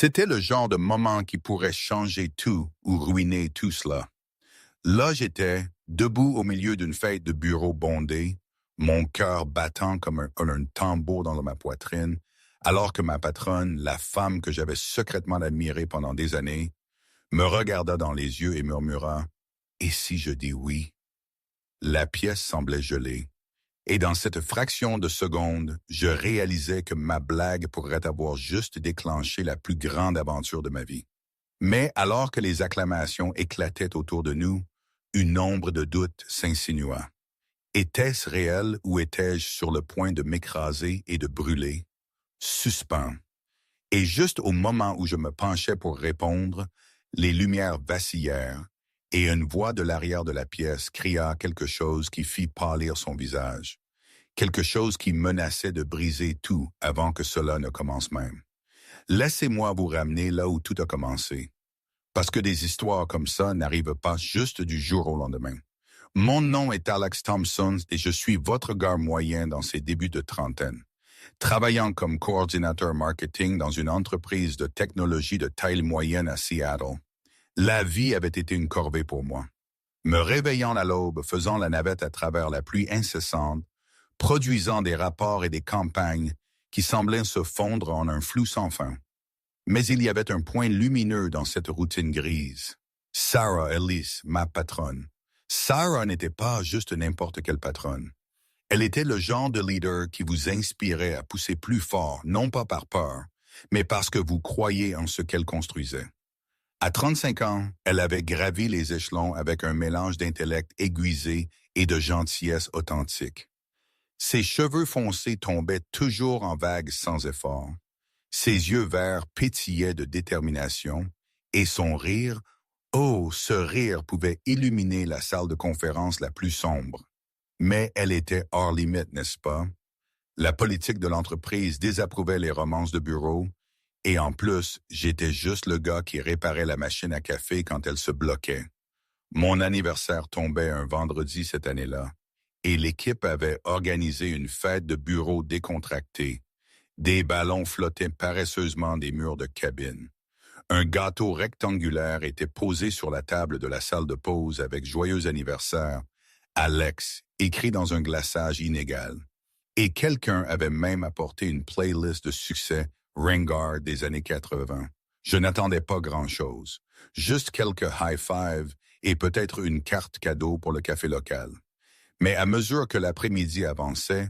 C'était le genre de moment qui pourrait changer tout ou ruiner tout cela. Là, j'étais, debout au milieu d'une fête de bureau bondée, mon cœur battant comme un tambour dans ma poitrine, alors que ma patronne, la femme que j'avais secrètement admirée pendant des années, me regarda dans les yeux et murmura « Et si je dis oui ?» La pièce semblait gelée. Et dans cette fraction de seconde, je réalisais que ma blague pourrait avoir juste déclenché la plus grande aventure de ma vie. Mais alors que les acclamations éclataient autour de nous, une ombre de doute s'insinua. Était-ce réel ou étais-je sur le point de m'écraser et de brûler? Suspens. Et juste au moment où je me penchais pour répondre, les lumières vacillèrent et une voix de l'arrière de la pièce cria quelque chose qui fit pâlir son visage. Quelque chose qui menaçait de briser tout avant que cela ne commence même. Laissez-moi vous ramener là où tout a commencé. Parce que des histoires comme ça n'arrivent pas juste du jour au lendemain. Mon nom est Alex Thompson et je suis votre gars moyen dans ses débuts de trentaine. Travaillant comme coordinateur marketing dans une entreprise de technologie de taille moyenne à Seattle, la vie avait été une corvée pour moi. Me réveillant à l'aube, faisant la navette à travers la pluie incessante, produisant des rapports et des campagnes qui semblaient se fondre en un flou sans fin. Mais il y avait un point lumineux dans cette routine grise. Sarah Ellis, ma patronne. Sarah n'était pas juste n'importe quelle patronne. Elle était le genre de leader qui vous inspirait à pousser plus fort, non pas par peur, mais parce que vous croyez en ce qu'elle construisait. À 35 ans, elle avait gravi les échelons avec un mélange d'intellect aiguisé et de gentillesse authentique. Ses cheveux foncés tombaient toujours en vagues sans effort. Ses yeux verts pétillaient de détermination et son rire, oh, ce rire pouvait illuminer la salle de conférence la plus sombre. Mais elle était hors limite, n'est-ce pas? La politique de l'entreprise désapprouvait les romances de bureau et en plus, j'étais juste le gars qui réparait la machine à café quand elle se bloquait. Mon anniversaire tombait un vendredi cette année-là et l'équipe avait organisé une fête de bureau décontractée. Des ballons flottaient paresseusement des murs de cabine. Un gâteau rectangulaire était posé sur la table de la salle de pause avec joyeux anniversaire, Alex, écrit dans un glaçage inégal. Et quelqu'un avait même apporté une playlist de succès ringard des années 80. Je n'attendais pas grand-chose, juste quelques high-fives et peut-être une carte cadeau pour le café local. Mais à mesure que l'après-midi avançait,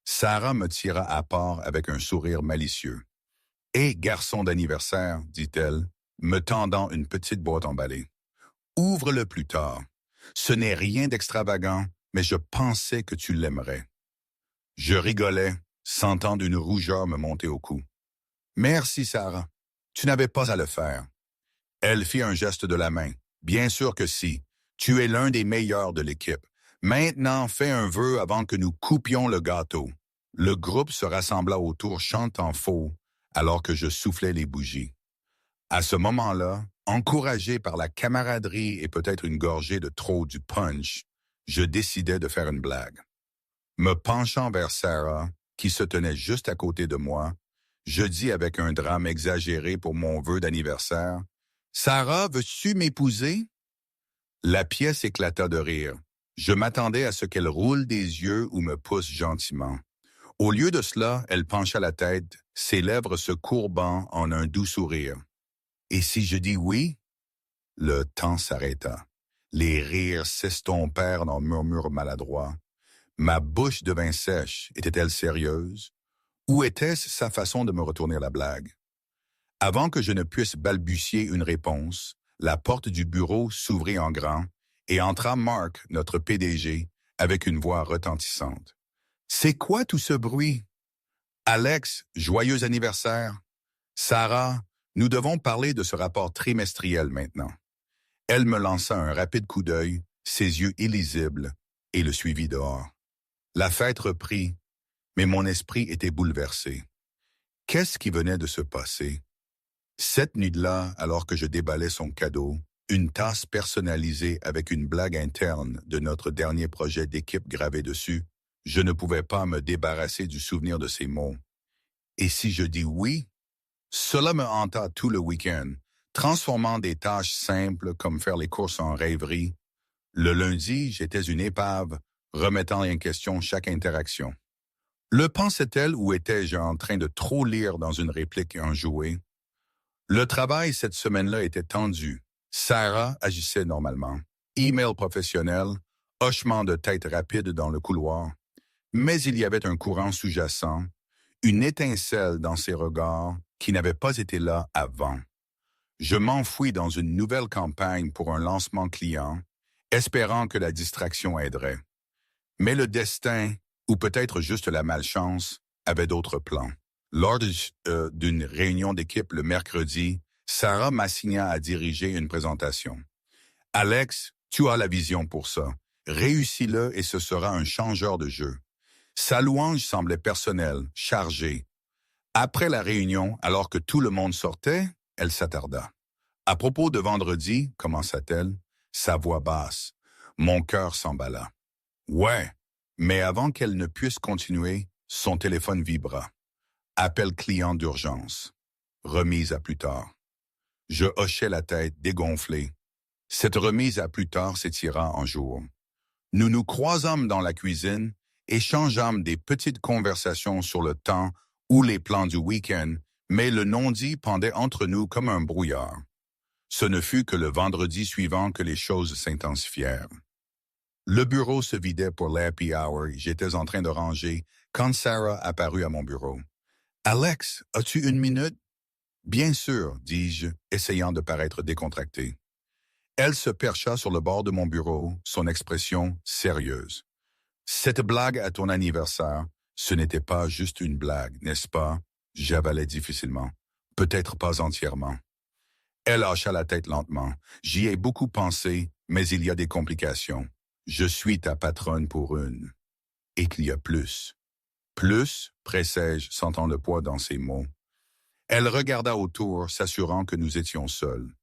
Sarah me tira à part avec un sourire malicieux. « Hé, garçon d'anniversaire, dit-elle, me tendant une petite boîte emballée. Ouvre-le plus tard. Ce n'est rien d'extravagant, mais je pensais que tu l'aimerais. » Je rigolais, sentant une rougeur me monter au cou. « Merci, Sarah. Tu n'avais pas à le faire. » Elle fit un geste de la main. « Bien sûr que si. Tu es l'un des meilleurs de l'équipe. Maintenant, fais un vœu avant que nous coupions le gâteau. » Le groupe se rassembla autour chantant faux, alors que je soufflais les bougies. À ce moment-là, encouragé par la camaraderie et peut-être une gorgée de trop du punch, je décidai de faire une blague. Me penchant vers Sarah, qui se tenait juste à côté de moi, je dis avec un drame exagéré pour mon vœu d'anniversaire, « Sarah, veux-tu m'épouser? » La pièce éclata de rire. Je m'attendais à ce qu'elle roule des yeux ou me pousse gentiment. Au lieu de cela, elle pencha la tête, ses lèvres se courbant en un doux sourire. « Et si je dis oui? » Le temps s'arrêta. Les rires s'estompèrent en murmures maladroits. Ma bouche devint sèche. Était-elle sérieuse? Ou était-ce sa façon de me retourner la blague? Avant que je ne puisse balbutier une réponse, la porte du bureau s'ouvrit en grand et entra Mark, notre PDG, avec une voix retentissante. « C'est quoi tout ce bruit? »« Alex, joyeux anniversaire. »« Sarah, nous devons parler de ce rapport trimestriel maintenant. » Elle me lança un rapide coup d'œil, ses yeux illisibles, et le suivit dehors. La fête reprit, mais mon esprit était bouleversé. Qu'est-ce qui venait de se passer? Cette nuit-là, alors que je déballais son cadeau, une tasse personnalisée avec une blague interne de notre dernier projet d'équipe gravé dessus, je ne pouvais pas me débarrasser du souvenir de ces mots. « Et si je dis oui? » Cela me hanta tout le week-end, transformant des tâches simples comme faire les courses en rêverie. Le lundi, j'étais une épave, remettant en question chaque interaction. Le pensait-elle ou étais-je en train de trop lire dans une réplique un jouet? Le travail cette semaine-là était tendu. Sarah agissait normalement. Email professionnel, hochement de tête rapide dans le couloir. Mais il y avait un courant sous-jacent, une étincelle dans ses regards qui n'avait pas été là avant. Je m'enfouis dans une nouvelle campagne pour un lancement client, espérant que la distraction aiderait. Mais le destin, ou peut-être juste la malchance, avait d'autres plans. Lors d'une réunion d'équipe le mercredi, Sarah m'assigna à diriger une présentation. Alex, tu as la vision pour ça. Réussis-le et ce sera un changeur de jeu. Sa louange semblait personnelle, chargée. Après la réunion, alors que tout le monde sortait, elle s'attarda. À propos de vendredi, commença-t-elle, sa voix basse. Mon cœur s'emballa. Ouais, mais avant qu'elle ne puisse continuer, son téléphone vibra. Appel client d'urgence. Remise à plus tard. Je hochai la tête, dégonflé. Cette remise à plus tard s'étira en jours. Nous nous croisâmes dans la cuisine, échangeâmes des petites conversations sur le temps ou les plans du week-end, mais le non-dit pendait entre nous comme un brouillard. Ce ne fut que le vendredi suivant que les choses s'intensifièrent. Le bureau se vidait pour l'happy hour et j'étais en train de ranger quand Sarah apparut à mon bureau. « Alex, as-tu une minute? » « Bien sûr, dis-je, essayant de paraître décontracté. Elle se percha sur le bord de mon bureau, son expression sérieuse. « Cette blague à ton anniversaire, ce n'était pas juste une blague, n'est-ce pas? » J'avalais difficilement. « Peut-être pas entièrement. » Elle hocha la tête lentement. « J'y ai beaucoup pensé, mais il y a des complications. Je suis ta patronne pour une. Et qu'il y a plus. » « Plus ?» pressai-je, sentant le poids dans ses mots. Elle regarda autour, s'assurant que nous étions seuls.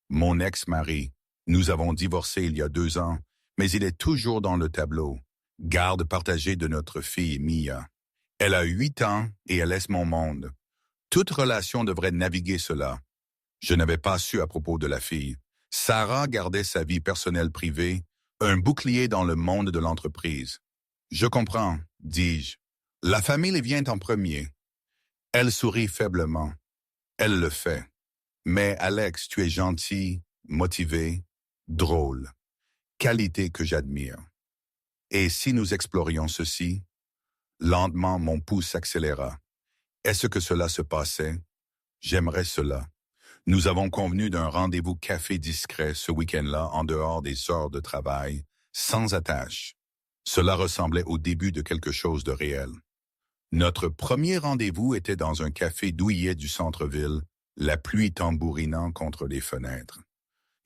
Mon ex-mari, nous avons divorcé il y a 2 ans, mais il est toujours dans le tableau. Garde partagée de notre fille Mia. Elle a 8 ans et elle laisse mon monde. Toute relation devrait naviguer cela. Je n'avais pas su à propos de la fille. Sarah gardait sa vie personnelle privée, un bouclier dans le monde de l'entreprise. Je comprends, dis-je. La famille vient en premier. Elle sourit faiblement. Elle le fait. Mais Alex, tu es gentil, motivé, drôle. Qualité que j'admire. Et si nous explorions ceci? Lentement, mon pouce s'accéléra. Est-ce que cela se passait? J'aimerais cela. Nous avons convenu d'un rendez-vous café discret ce week-end-là en dehors des heures de travail, sans attache. Cela ressemblait au début de quelque chose de réel. Notre premier rendez-vous était dans un café douillet du centre-ville, la pluie tambourinant contre les fenêtres.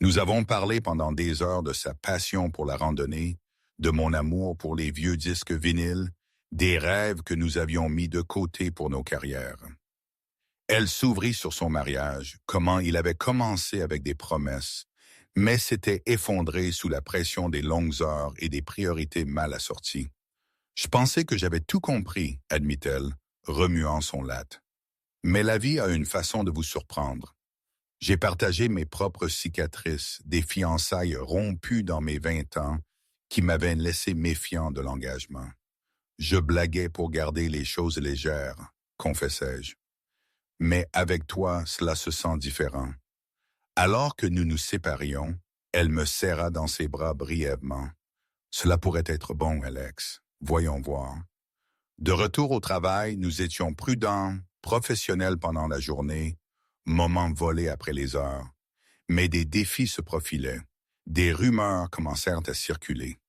Nous avons parlé pendant des heures de sa passion pour la randonnée, de mon amour pour les vieux disques vinyles, des rêves que nous avions mis de côté pour nos carrières. Elle s'ouvrit sur son mariage, comment il avait commencé avec des promesses, mais s'était effondré sous la pression des longues heures et des priorités mal assorties. Je pensais que j'avais tout compris, admit-elle, remuant son latte. Mais la vie a une façon de vous surprendre. J'ai partagé mes propres cicatrices, des fiançailles rompues dans mes 20 ans qui m'avaient laissé méfiant de l'engagement. Je blaguais pour garder les choses légères, confessai-je. Mais avec toi, cela se sent différent. Alors que nous nous séparions, elle me serra dans ses bras brièvement. Cela pourrait être bon, Alex. Voyons voir. De retour au travail, nous étions prudents, professionnels pendant la journée, moments volés après les heures. Mais des défis se profilaient. Des rumeurs commencèrent à circuler.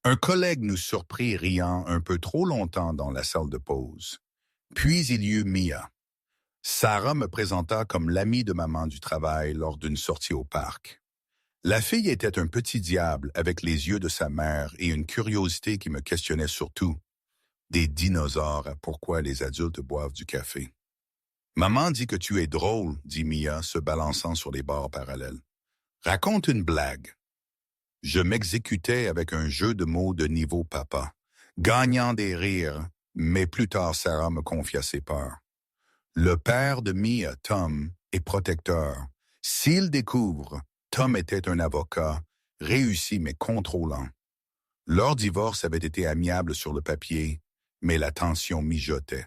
Un collègue nous surprit riant un peu trop longtemps dans la salle de pause. Puis il y eut Mia. Sarah me présenta comme l'amie de maman du travail lors d'une sortie au parc. La fille était un petit diable avec les yeux de sa mère et une curiosité qui me questionnait surtout. Des dinosaures à pourquoi les adultes boivent du café. Maman dit que tu es drôle, dit Mia, se balançant sur les bords parallèles. Raconte une blague. Je m'exécutais avec un jeu de mots de niveau papa, gagnant des rires, mais plus tard Sarah me confia ses peurs. Le père de Mia, Tom, est protecteur. S'il découvre, Tom était un avocat, réussi mais contrôlant. Leur divorce avait été amiable sur le papier, mais la tension mijotait.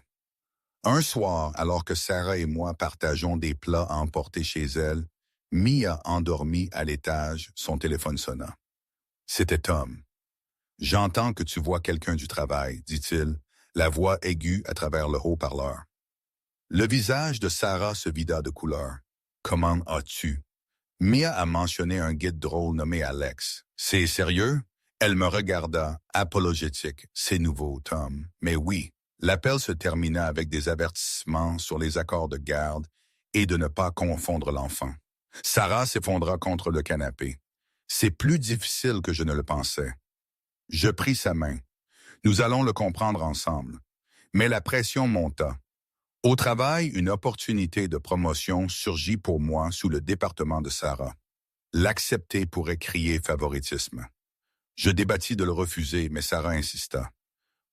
Un soir, alors que Sarah et moi partageons des plats à emporter chez elle, Mia endormie à l'étage, son téléphone sonna. C'était Tom. J'entends que tu vois quelqu'un du travail, dit-il, la voix aiguë à travers le haut-parleur. Le visage de Sarah se vida de couleur. Comment as-tu? Mia a mentionné un guide drôle nommé Alex. C'est sérieux? Elle me regarda, apologétique. C'est nouveau, Tom. Mais oui, l'appel se termina avec des avertissements sur les accords de garde et de ne pas confondre l'enfant. Sarah s'effondra contre le canapé. C'est plus difficile que je ne le pensais. Je pris sa main. Nous allons le comprendre ensemble. Mais la pression monta. Au travail, une opportunité de promotion surgit pour moi sous le département de Sarah. L'accepter pourrait crier favoritisme. Je débattis de le refuser, mais Sarah insista.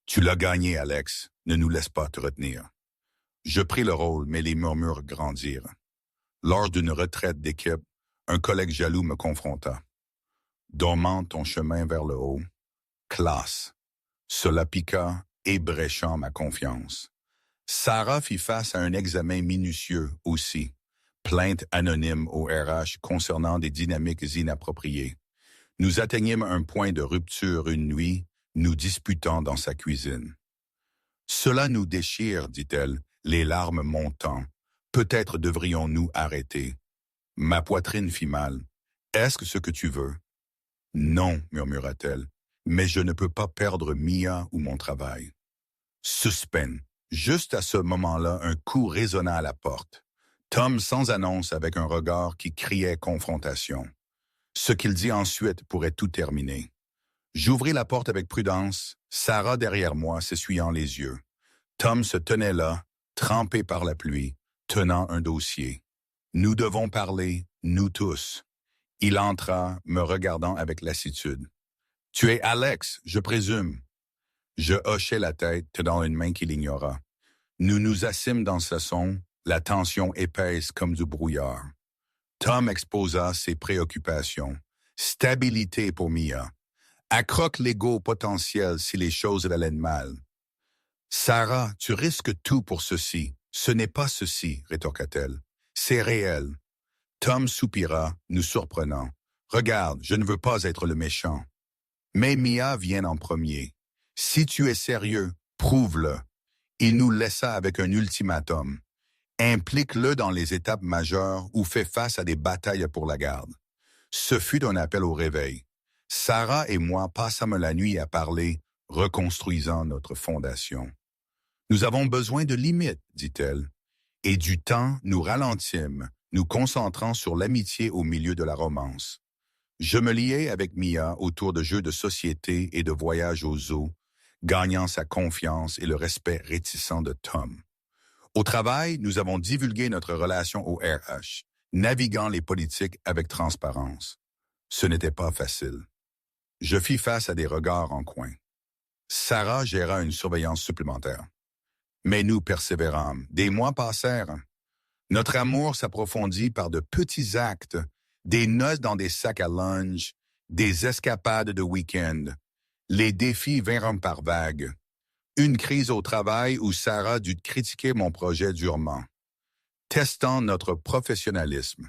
Tu l'as gagné, Alex. Ne nous laisse pas te retenir. Je pris le rôle, mais les murmures grandirent. Lors d'une retraite d'équipe, un collègue jaloux me confronta. Dormant ton chemin vers le haut. Classe. Cela piqua, ébréchant ma confiance. Sarah fit face à un examen minutieux aussi. Plainte anonyme au RH concernant des dynamiques inappropriées. Nous atteignîmes un point de rupture une nuit, nous disputant dans sa cuisine. Cela nous déchire, dit-elle, les larmes montant. Peut-être devrions-nous arrêter. Ma poitrine fit mal. Est-ce que ce que tu veux? Non, murmura-t-elle, mais je ne peux pas perdre Mia ou mon travail. Suspense. Juste à ce moment-là, un coup résonna à la porte. Tom sans annonce avec un regard qui criait confrontation. Ce qu'il dit ensuite pourrait tout terminer. J'ouvris la porte avec prudence, Sarah derrière moi s'essuyant les yeux. Tom se tenait là, trempé par la pluie, tenant un dossier. Nous devons parler, nous tous. Il entra, me regardant avec lassitude. Tu es Alex, je présume. Je hochai la tête, tenant une main qu'il ignora. Nous nous assîmes dans ce son, la tension épaisse comme du brouillard. Tom exposa ses préoccupations. Stabilité pour Mia. Accroque l'ego potentiel si les choses allaient mal. Sarah, tu risques tout pour ceci. Ce n'est pas ceci, rétorqua-t-elle. C'est réel. Tom soupira, nous surprenant. Regarde, je ne veux pas être le méchant. Mais Mia vient en premier. Si tu es sérieux, prouve-le. Il nous laissa avec un ultimatum. Implique-le dans les étapes majeures ou fais face à des batailles pour la garde. Ce fut un appel au réveil. Sarah et moi passâmes la nuit à parler, reconstruisant notre fondation. Nous avons besoin de limites, dit-elle, et du temps nous ralentîmes, nous concentrant sur l'amitié au milieu de la romance. Je me liai avec Mia autour de jeux de société et de voyages au zoo, gagnant sa confiance et le respect réticent de Tom. Au travail, nous avons divulgué notre relation au RH, naviguant les politiques avec transparence. Ce n'était pas facile. Je fis face à des regards en coin. Sarah géra une surveillance supplémentaire. Mais nous persévérâmes. Des mois passèrent. Notre amour s'approfondit par de petits actes, des noces dans des sacs à linge, des escapades de week-end. Les défis vinrent par vagues. Une crise au travail où Sarah dut critiquer mon projet durement. Testant notre professionnalisme.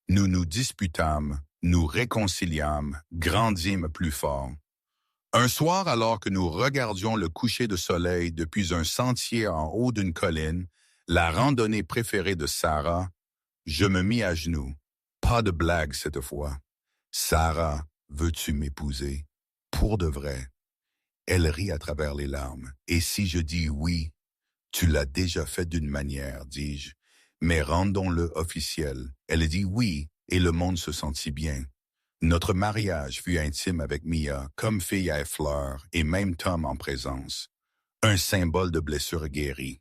Nous nous disputâmes, nous réconciliâmes, grandîmes plus fort. Un soir, alors que nous regardions le coucher de soleil depuis un sentier en haut d'une colline, la randonnée préférée de Sarah, je me mis à genoux. Pas de blague cette fois. Sarah, veux-tu m'épouser? Pour de vrai. Elle rit à travers les larmes. Et si je dis oui, tu l'as déjà fait d'une manière, dis-je. Mais rendons-le officiel. Elle dit oui, et le monde se sentit bien. Notre mariage fut intime avec Mia, comme fille à fleurs, et même Tom en présence. Un symbole de blessure guérie.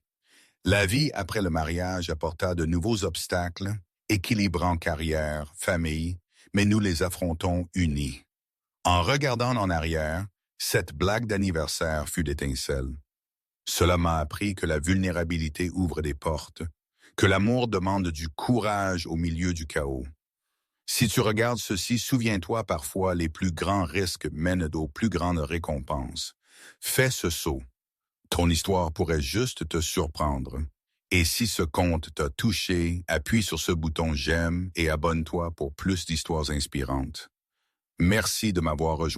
La vie après le mariage apporta de nouveaux obstacles, équilibrant carrière, famille, mais nous les affrontons unis. En regardant en arrière, cette blague d'anniversaire fut l'étincelle. Cela m'a appris que la vulnérabilité ouvre des portes, que l'amour demande du courage au milieu du chaos. Si tu regardes ceci, souviens-toi parfois les plus grands risques mènent aux plus grandes récompenses. Fais ce saut. Ton histoire pourrait juste te surprendre. Et si ce conte t'a touché, appuie sur ce bouton j'aime et abonne-toi pour plus d'histoires inspirantes. Merci de m'avoir rejoint.